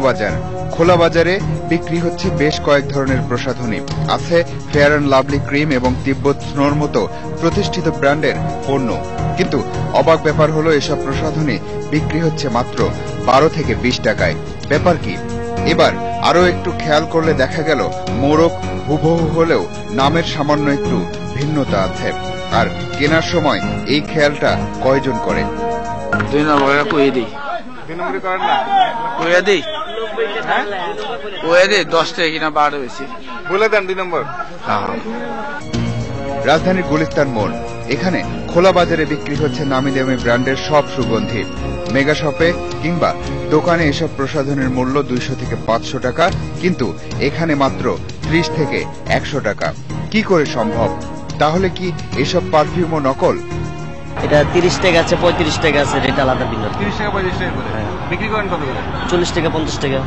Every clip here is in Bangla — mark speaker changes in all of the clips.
Speaker 1: বাজার খোলা বাজারে বিক্রি হচ্ছে বেশ কয়েক ধরনের প্রসাধনী। আছে ফেয়ার অ্যান্ড লাভলি ক্রিম এবং তিব্বত স্নোর মতো প্রতিষ্ঠিত ব্র্যান্ডের পণ্য। কিন্তু অবাক ব্যাপার হলো এসব প্রসাধনী বিক্রি হচ্ছে মাত্র 12 থেকে 20 টাকায়। ব্যাপার কি? এবার আরো একটু খেয়াল করলে দেখা গেল মোড়ক হুবহু হলেও নামের সামান্য একটু ভিন্নতা আছে। আর কেনার সময় এই খেয়ালটা কয়জন করে?
Speaker 2: 2 নম্বরে কইয়ে দিই।
Speaker 1: 2 নম্বরে করেন না?
Speaker 2: কইয়ে দিই। হ্যাঁ? কইয়ে দিই 10 টাকা কিনা 12 বেশি।
Speaker 1: বলে দেন 2 নম্বর। রাজধানীর গুলিস্তান মোড়, এখানে খোলা বাজারে বিক্রি হচ্ছে নামি দামি ব্র্যান্ডের সব সুগন্ধি। মেগা শপে কিংবা দোকানে এসব প্রসাধনের মূল্য 200 থেকে 500 টাকা, কিন্তু এখানে মাত্র 30 থেকে 100 টাকা। কি করে সম্ভব? তাহলে কি এসব পারফিউমও নকল?
Speaker 3: এটা 30 টাকা আছে, 35 টাকা আছে, রেট আলাদা ভিন্ন।
Speaker 1: 30 টাকা 35 টাকা করে বিক্রি করেন কত করে?
Speaker 3: 40 টাকা 50 টাকা,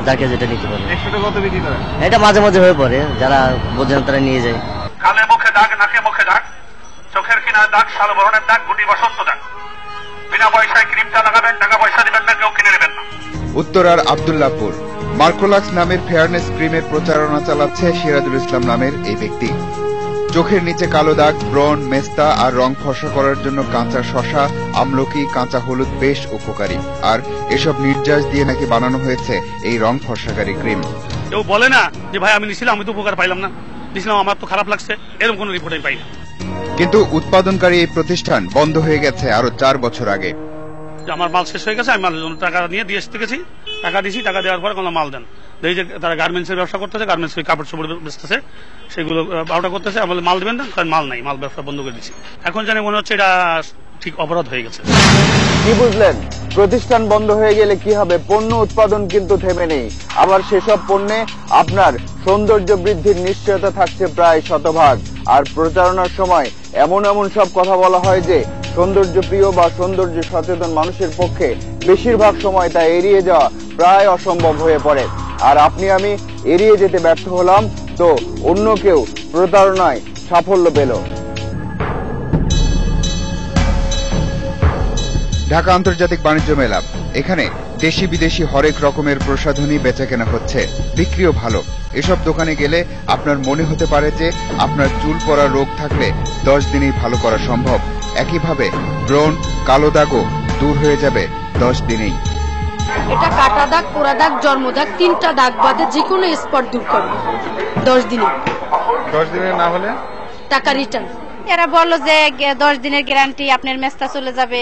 Speaker 3: যাকে যেটা নিতে পারে।
Speaker 1: 100 টাকা কত বিক্রি করেন?
Speaker 3: এটা মাঝে মাঝে হয়ে পড়ে, যারা বোঝেন তারা নিয়ে যায়।
Speaker 4: কালে মুখে দাগ, নাকে মুখে দাগ, চোখের কিনারে দাগ, সাল বরণের দাগ, গুটি বসন্ত দাগ। বিনা পয়সায় ক্রিমটা লাগাবেন, টাকা পয়সা দিবেন না, কেউ কিনে নেবেন না।
Speaker 1: উত্তরার আব্দুল্লাহপুর মার্কোলাক্স নামের ফেয়ারনেস ক্রিমের প্রচারণা চালাচ্ছে সিরাজুল ইসলাম নামের এই ব্যক্তি। চোখের নিচে কালো দাগ, ব্রণ, মেস্তা আর রং ফর্সা করার জন্য কাঁচা শশা, আমলকি, কাঁচা হলুদ বেশ উপকারী। আর এসব নির্যাস দিয়ে নাকি বানানো হয়েছে এই রং ফর্সাকারী ক্রিম।
Speaker 4: কেউ বলে না যে ভাই আমি নিছিলাম, আমি তো উপকার পাইলাম না, দিছিলাম আমার তো খারাপ লাগছে, এরকম কোন রিপোর্ট আমি পাই না।
Speaker 1: কিন্তু উৎপাদনকারী এই প্রতিষ্ঠান বন্ধ হয়ে গেছে আরো 4 বছর আগে।
Speaker 4: আমার মাল শেষ হয়ে গেছে, আমি মালের জন্য টাকা নিয়ে দিয়ে এসে গেছি, টাকা দিয়েছি, টাকা দেওয়ার পরে কোনো মাল দেন। এই যে তারা গার্মেন্টসের ব্যবসা করতেছে, গার্মেন্টস কাপড় চোপড় বেচতেছে, সেগুলো বারোটা করতেছে। আমার মাল দেবেন না, কারণ মাল নাই, মাল ব্যবসা বন্ধ করে দিচ্ছি। এখন জানি মনে হচ্ছে এটা ঠিক অপরাধ হয়ে গেছে।
Speaker 5: কি বুঝলেন? প্রতিষ্ঠান বন্ধ হয়ে গেলে কি হবে? পণ্য উৎপাদন কিন্তু থেমে নেই। আবার সেসব পণ্যে আপনার সৌন্দর্য বৃদ্ধির নিশ্চয়তা থাকছে প্রায় শতভাগ। আর প্রচারণার সময় এমন এমন সব কথা বলা হয় যে সৌন্দর্য প্রিয় বা সৌন্দর্য সচেতন মানুষের পক্ষে বেশিরভাগ সময় তা এড়িয়ে যাওয়া প্রায় অসম্ভব হয়ে পড়ে। আর আপনি আমি এড়িয়ে যেতে ব্যর্থ হলাম, তো অন্য কেউ প্রতারণায় সাফল্য পেল।
Speaker 1: ঢাকা আন্তর্জাতিক বাণিজ্য মেলা, এখানে দেশি বিদেশি হরেক রকমের প্রসাধনী বেচাকেনা হচ্ছে, বিক্রিও ভালো। এসব দোকানে গেলে আপনার মনে হতে পারে যে আপনার চুল পড়া রোগ থাকলে 10 দিনেই ভালো করা সম্ভব। একইভাবে ব্রণ, কালো দাগও দূর হয়ে যাবে 10 দিনেই।
Speaker 6: এটা কাটা দাগ, পোড়া দাগ, জন্ম দাগ, 3টা দাগ বাদে যে কোনো স্পট দূর করবে 10 দিনে।
Speaker 1: 10 দিনে না হলে
Speaker 6: টাকা রিটার্ন।
Speaker 7: এরা বললো যে 10 দিনের গ্যারান্টি, আপনার মেস্তা চলে যাবে,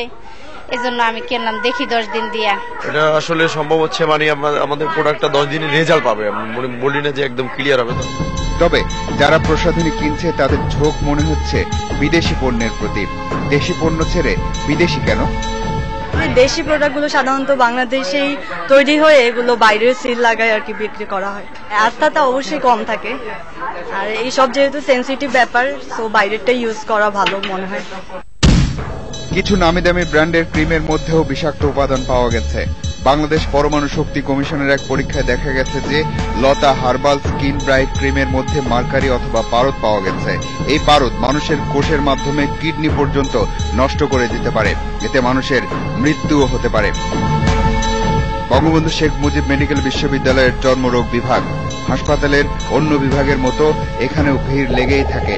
Speaker 7: এজন্য আমি কিনলাম, দেখি 10 দিন দিয়া।
Speaker 8: এটা আসলে সম্ভব হচ্ছে, মানে আমাদের প্রোডাক্টটা 10 দিনের রেজাল্ট পাবে, বলি না যে একদম ক্লিয়ার হবে।
Speaker 1: তবে যারা প্রসাধনী কিনছে তাদের ঝোঁক মনে হচ্ছে বিদেশি পণ্যের প্রতি। দেশি পণ্য ছেড়ে বিদেশি কেন?
Speaker 9: দেশি প্রোডাক্টগুলো সাধারণত বাংলাদেশেই তৈরি হয়ে এগুলো বাইরের সিল লাগায় আর কি বিক্রি করা হয়। আস্থাটা অবশ্যই কম থাকে, আর এইসব যেহেতু সেন্সিটিভ ব্যাপার, সো বাইরেরটা ইউজ করা ভালো মনে হয়।
Speaker 1: কিছু নামি দামি ব্র্যান্ডের ক্রিমের মধ্যেও বিষাক্ত উপাদান পাওয়া গেছে। বাংলাদেশ পরমাণু শক্তি কমিশনের এক পরীক্ষায় দেখা গেছে যে লতা হার্বাল স্কিন ব্রাইট ক্রিমের মধ্যে মার্কারি অথবা পারদ পাওয়া গেছে। এই পারদ মানুষের কোষের মাধ্যমে কিডনি পর্যন্ত নষ্ট করে দিতে পারে, এতে মানুষের মৃত্যুও হতে পারে। বঙ্গবন্ধু শেখ মুজিব মেডিকেল বিশ্ববিদ্যালয়ের চর্মরোগ বিভাগ, হাসপাতালের অন্য বিভাগের মতো এখানেও ভিড় লেগেই থাকে।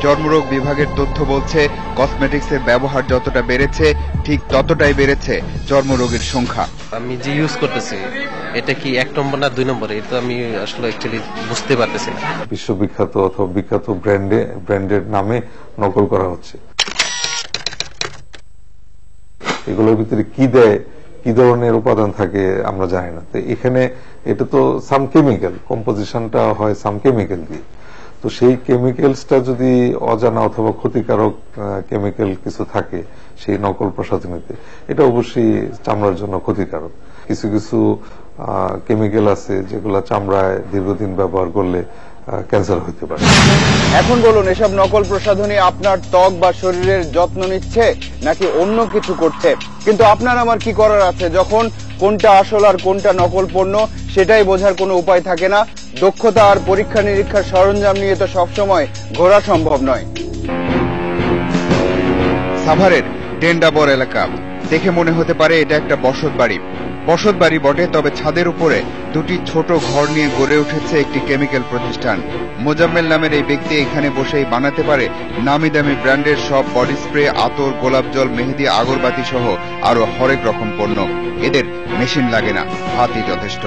Speaker 1: চর্মরোগ বিভাগের তথ্য বলছে কসমেটিক্সের ব্যবহার যতটা বেড়েছে ঠিক ততটাই বেড়েছে চর্মরোগের সংখ্যা।
Speaker 10: আমি যে ইউজ করতেছি এটা কি 1 নম্বর না 2 নম্বর, এটা আমি আসলে অ্যাকচুয়ালি বুঝতে পারতেছি না।
Speaker 11: বিশ্ববিখ্যাত অথবা বিখ্যাত ব্র্যান্ডের নামে নকল করা হচ্ছে। এগুলোর ভিতরে কি দেয়, কি ধরনের উপাদান থাকে আমরা জানি না। তো এখানে এটা তো সাম কেমিক্যাল, কম্পোজিশনটা হয় সাম কেমিক্যাল দিয়ে। তো সেই কেমিক্যালসটা যদি অজানা অথবা ক্ষতিকারক কেমিক্যাল কিছু থাকে সেই নকল প্রসাধনীতে, এটা অবশ্যই চামড়ার জন্য ক্ষতিকারক। কিছু কিছু কেমিক্যাল আছে যেগুলো চামড়ায় দীর্ঘদিন ব্যবহার করলে ক্যান্সার হতে পারে।
Speaker 5: এখন বলুন, এসব নকল প্রসাধনী আপনার ত্বক বা শরীরের যত্ন নিচ্ছে নাকি অন্য কিছু করছে? কিন্তু আপনার আমার কি করার আছে যখন কোনটা আসল আর কোনটা নকল পণ্য সেটাই বোঝার কোনো উপায় থাকে না? দক্ষতা আর পরীক্ষা নিরীক্ষার সরঞ্জাম নিয়ে তো সবসময় ঘোরা সম্ভব নয়।
Speaker 1: সাভারের টেন্ডাবর এলাকা, দেখে মনে হতে পারে এটা একটা বসত বাড়ি। বসতবাড়ি বটে, তবে ছাদের উপরে দুটি ছোট ঘর নিয়ে গড়ে উঠেছে একটি কেমিক্যাল প্রতিষ্ঠান। মোজাম্মেল নামের এই ব্যক্তি এখানে বসেই বানাতে পারে নামি দামি ব্র্যান্ডের সব বডি স্প্রে, আতর, গোলাপ জল, মেহেদি, আগরবাতি সহ আরো হরেক রকম পণ্য। এদের মেশিন লাগে না, হাতই যথেষ্ট।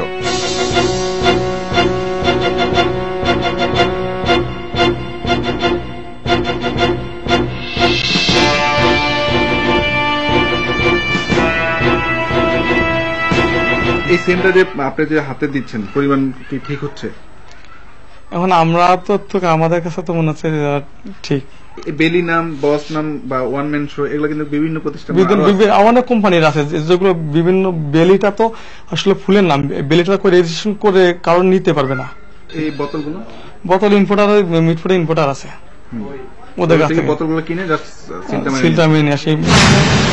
Speaker 12: এই সেন্টটা যে আপনি যে হাতে দিচ্ছেন পরিমাণ কি ঠিক হচ্ছে?
Speaker 13: এখন আমরা তো আমাদের কাছে তো মনে হচ্ছে ঠিক।
Speaker 12: বেলি নাম, বস নাম বা ওয়ান ম্যান শো এগুলো কিন্তু বিভিন্ন প্রতিষ্ঠান,
Speaker 13: অনেক কোম্পানির আছে যেগুলো বিভিন্ন। বেলিটা তো আসলে ফুলের নাম, বেলিটা করে রেজিস্ট্রেশন করে কারণ নিতে পারবে না।
Speaker 12: এই বোতলগুলো
Speaker 13: বোতল ইম্পোর্টার, মিটফুডে ইম্পোর্টার আছে, ওদের কাছ থেকে
Speaker 12: বোতলগুলো কিনে জাস্ট
Speaker 13: সিলটা মেনে আসে।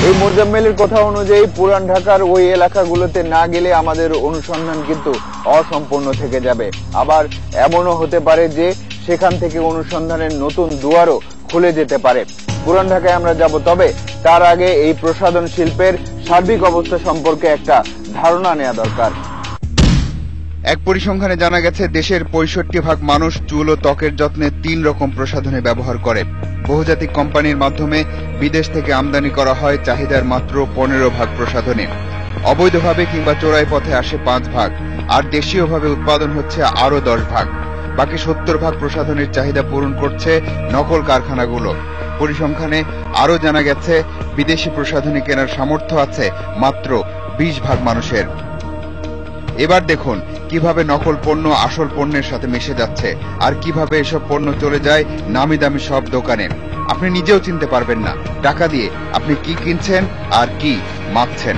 Speaker 5: এই মোজাম্মেলের কথা অনুযায়ী পুরান ঢাকার ওই এলাকাগুলোতে না গেলে আমাদের অনুসন্ধান কিন্তু অসম্পূর্ণ থেকে যাবে। আবার এমনও হতে পারে যে সেখান থেকে অনুসন্ধানের নতুন দুয়ারও খুলে যেতে পারে। পুরান ঢাকায় আমরা যাব, তবে তার আগে এই প্রসাধন শিল্পের সার্বিক অবস্থা সম্পর্কে একটা ধারণা নেওয়া দরকার।
Speaker 1: এক পরিসংখ্যানে জানা গেছে দেশের 65% মানুষ চুল ও ত্বকের যত্নে 3 রকম প্রসাধনে ব্যবহার করে। বহুজাতিক কোম্পানির মাধ্যমে বিদেশ থেকে আমদানি করা হয় চাহিদার মাত্র 15% প্রসাধনে। অবৈধভাবে কিংবা চোরাই পথে আসে 5%, আর দেশীয়ভাবে উৎপাদন হচ্ছে আরো 10%। বাকি 70% প্রসাধনের চাহিদা পূরণ করছে নকল কারখানাগুলো। পরিসংখ্যানে আরো জানা গেছে বিদেশি প্রসাধনী কেনার সামর্থ্য আছে মাত্র 20% মানুষের। এবার দেখুন কিভাবে নকল পণ্য আসল পণ্যের সাথে মিশে যাচ্ছে, আর কিভাবে এসব পণ্য চলে যায় নামি দামি সব দোকানে। আপনি নিজেও চিনতে পারবেন না টাকা দিয়ে আপনি কি কিনছেন আর কি মাখছেন।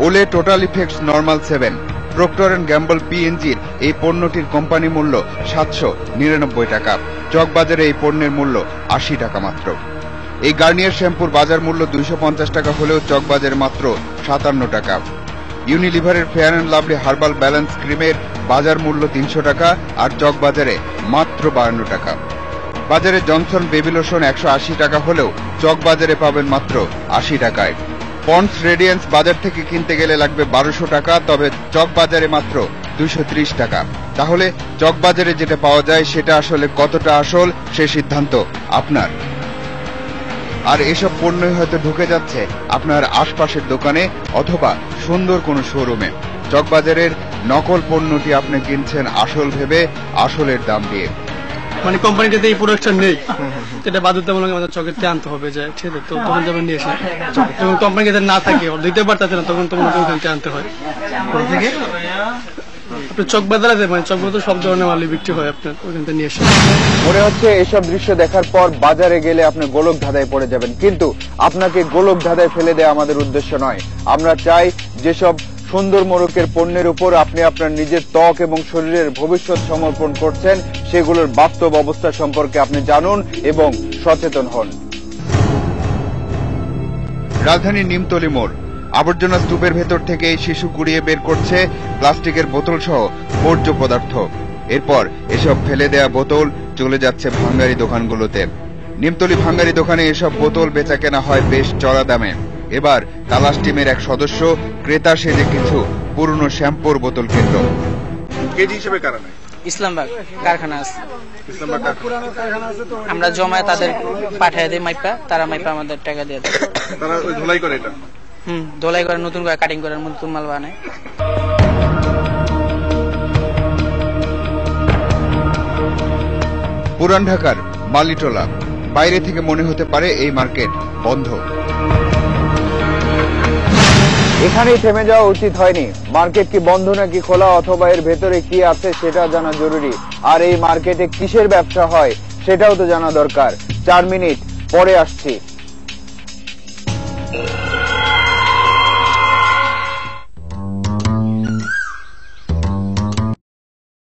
Speaker 1: Olay total effects normal 7 Procter and Gamble PNG'র এই পণ্যটির কোম্পানি মূল্য 799 টাকা। চকবাজারে এই পণ্যের মূল্য 80 টাকা মাত্র। এই গার্নিয়ার শ্যাম্পুর বাজার মূল্য 250 টাকা হলেও চকবাজারে মাত্র 57 টাকা। ইউনিলিভারের fair and lovely herbal balance ক্রিমের বাজার মূল্য 300 টাকা, আর চকবাজারে মাত্র 52 টাকা। বাজারে জনসন বেবি লোশন 180 টাকা হলেও চকবাজারে পাবেন মাত্র 80 টাকায়। পন্ডস রেডিয়েন্স বাজার থেকে কিনতে গেলে লাগবে 1200 টাকা, তবে চকবাজারে মাত্র 230 টাকা। তাহলে চকবাজারে যেটা পাওয়া যায় সেটা আসলে কতটা আসল, সে সিদ্ধান্ত আপনার। আর এসব পণ্যই হয়তো ঢুকে যাচ্ছে আপনার আশপাশের দোকানে অথবা সুন্দর কোনো শোরুমে। চকবাজারের নকল পণ্যটি আপনি কিনছেন আসল ভেবে, আসলের দাম দিয়ে।
Speaker 14: মানে কোম্পানিটাতে এই প্রোডাক্টটা নেই, এটা বাধ্যতামূলক আমাদের চকেতে আনতে হবে, যে ঠিক আছে, তো তখন যাবেন নিয়ে এসে। এবং কোম্পানিতে না থাকে, দিতে পারতেছে না, তখন ওখানে আনতে হয়। থেকে আপনার চক বাজার আছে, মানে চক বাজার সব ধরনের মালই বিক্রি হয়, আপনার ওখান থেকে নিয়ে এসে।
Speaker 5: মনে হচ্ছে এসব দৃশ্য দেখার পর বাজারে গেলে আপনি গোলক ধাঁধায় পড়ে যাবেন, কিন্তু আপনাকে গোলক ধাঁধায় ফেলে দেওয়া আমাদের উদ্দেশ্য নয়। আমরা চাই যেসব সুন্দর মোড়কের পণ্যের উপর আপনি আপনার নিজের ত্বক এবং শরীরের ভবিষ্যৎ সমর্পণ করছেন, সেগুলোর বাস্তব অবস্থা সম্পর্কে আপনি জানুন এবং সচেতন হন।
Speaker 1: রাজধানীর নিমতলী মোড় আবর্জনা স্তূপের ভেতর থেকে এই শিশু কুড়িয়ে বের করছে প্লাস্টিকের বোতল সহ বর্জ্য পদার্থ। এরপর এসব ফেলে দেয়া বোতল চলে যাচ্ছে ভাঙ্গারি দোকানগুলোতে। নিমতলী ভাঙ্গারি দোকানে এসব বোতল বেচা কেনা হয় বেশ চড়া দামে। এবার তালাশ টিমের এক সদস্য ক্রেতা সেজে কিছু পুরনো শ্যাম্পুর বোতল কিনল।
Speaker 12: কেজি হিসেবে কারা নেয়?
Speaker 2: ইসলামবাগ কারখানা আছে, আমরা জমায় তাদের পাঠিয়ে দিই মাইপা, তারা মাইপা আমাদের টাকা দিয়ে দেয়।
Speaker 12: তারা ওই ধোলাই করে এটা?
Speaker 2: ধোলাই করে, নতুন করে কাটিং করে নতুন মাল বানায়।
Speaker 1: পুরান ঢাকার মালিটোলা। বাইরে থেকে মনে হতে পারে এই মার্কেট বন্ধ।
Speaker 5: এখানেই থেমে যাওয়া উচিত হয়নি। মার্কেট কি বন্ধ নাকি খোলা, অথবা এর ভেতরে কি আছে সেটা জানা জরুরি। আর এই মার্কেটে কিসের ব্যবসা হয় সেটাও তো জানা দরকার। 4 মিনিট পরে আসছি।